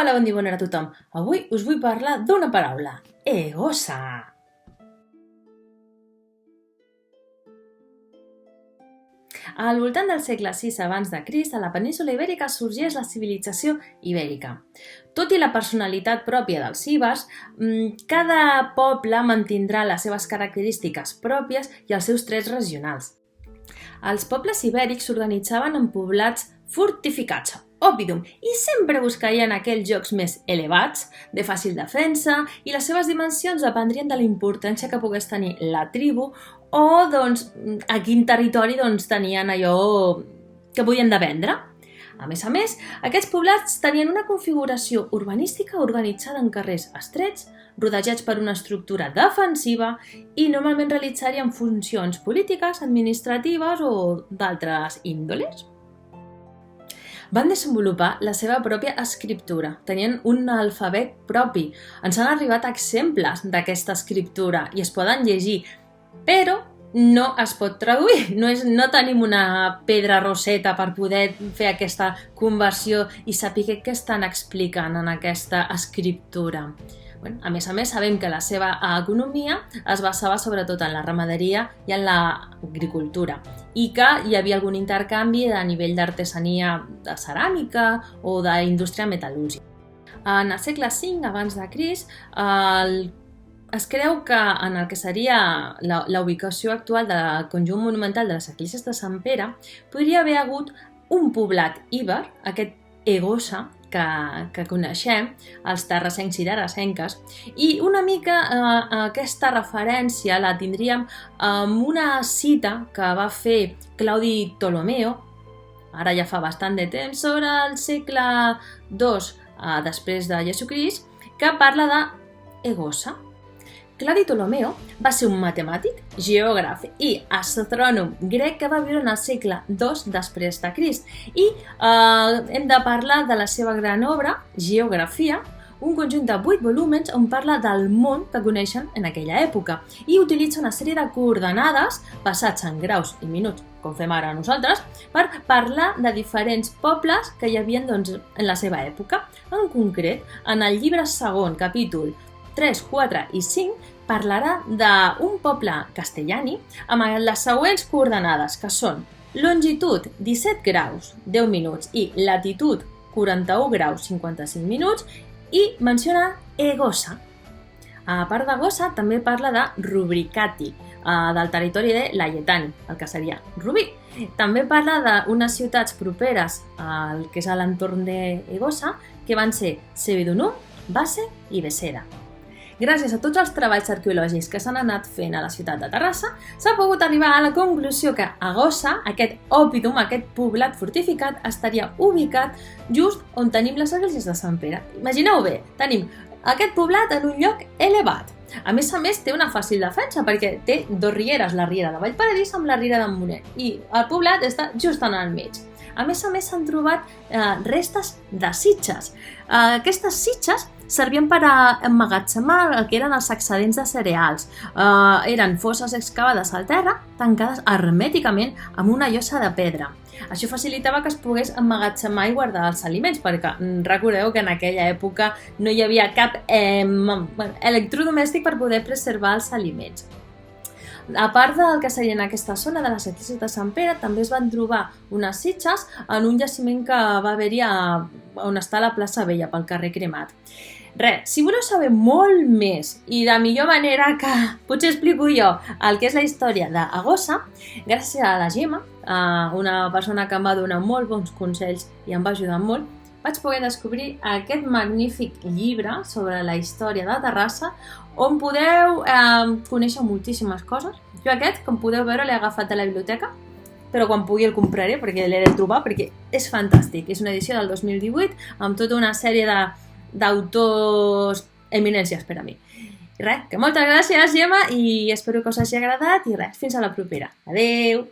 Hola, bon dia, bona hora a tothom. Avui us vull parlar d'una paraula, egosa. Al voltant del segle VI abans de Crist, a la península ibèrica sorgeix la civilització ibèrica. Tot i la personalitat pròpia dels ibers, cada poble mantindrà les seves característiques pròpies i els seus trets regionals. Els pobles ibèrics s'organitzaven en poblats fortificats, òpidum, i sempre buscarien aquells llocs més elevats, de fàcil defensa, i les seves dimensions dependrien de la importància que pogués tenir la tribu o a quin territori tenien allò que podien de vendre. A més, aquests poblats tenien una configuració urbanística organitzada en carrers estrets, rodejats per una estructura defensiva i normalment realitzarien funcions polítiques, administratives o d'altres índoles. Van desenvolupar la seva pròpia escriptura, tenien un alfabet propi. Ens han arribat exemples d'aquesta escriptura i es poden llegir, però no es pot traduir. No tenim una pedra roseta per poder fer aquesta conversió i saber què estan explicant en aquesta escriptura. A més, sabem que la seva economia es basava sobretot en la ramaderia i en l'agricultura i que hi havia algun intercanvi a nivell d'artesania de ceràmica o d'indústria metal·lúrgica. En el segle V abans de Crist, es creu que en el que seria la ubicació actual del conjunt monumental de les esglésies de Sant Pere podria haver hagut un poblat íber, aquest Egosa, que coneixem, els terrassencs i terrassenques, i una mica aquesta referència la tindríem amb una cita que va fer Claudi Ptolomeo, ara ja fa bastant de temps, sobre el segle II després de Jesucrist, que parla d'Egosa. Claudi Ptolomeo va ser un matemàtic, geògraf i astrònom grec que va viure en el segle II després de Crist i hem de parlar de la seva gran obra, Geografia, un conjunt de 8 volúmens on parla del món que coneixen en aquella època i utilitza una sèrie de coordenades basats en graus i minuts, com fem ara nosaltres, per parlar de diferents pobles que hi havia en la seva època. En concret, en el llibre segon, capítol 3, 4 i 5, parlarà d'un poble castellani amb les següents coordenades, que són longitud 17 graus 10 minuts i latitud 41 graus 55 minuts i menciona Egosa. A part d'Egosa, també parla de Rubricati, del territori de Laietani, el que seria Rubí. També parla d'unes ciutats properes al que és l'entorn d'Egosa, que van ser Sebedunum, Basse i Besera. Gràcies a tots els treballs arqueològics que s'han anat fent a la ciutat de Terrassa, s'ha pogut arribar a la conclusió que Egosa, aquest òpidum, aquest poblat fortificat, estaria ubicat just on tenim les esglésies de Sant Pere. Imagineu bé, tenim aquest poblat en un lloc elevat. A més, té una fàcil defensa perquè té dues rieres, la riera de Vallparadís amb la riera d'en Monet, i el poblat està just en el mig. A més, s'han trobat restes de sitges. Aquestes sitges servien per emmagatzemar el que eren els excedents de cereals. Eren fosses excavades al terra, tancades hermèticament amb una llosa de pedra. Això facilitava que es pogués emmagatzemar i guardar els aliments, perquè recordeu que en aquella època no hi havia cap electrodomèstic per poder preservar els aliments. A part del que seria en aquesta zona de les esglésies de Sant Pere, també es van trobar unes sitges en un jaciment que va haver-hi on està la plaça Vella, pel carrer Cremat. Si voleu saber molt més i de millor manera que potser explico jo el que és la història d'Egosa, gràcies a la Gemma, una persona que em va donar molt bons consells i em va ajudar molt, vaig poder descobrir aquest magnífic llibre sobre la història de Terrassa on podeu conèixer moltíssimes coses. Jo aquest, com podeu veure, l'he agafat a la biblioteca, però quan pugui el compraré perquè l'he de trobar perquè és fantàstic. És una edició del 2018 amb tota una sèrie d'autors eminències per a mi. I que moltes gràcies, Gemma, i espero que us hagi agradat i fins a la propera. Adeu!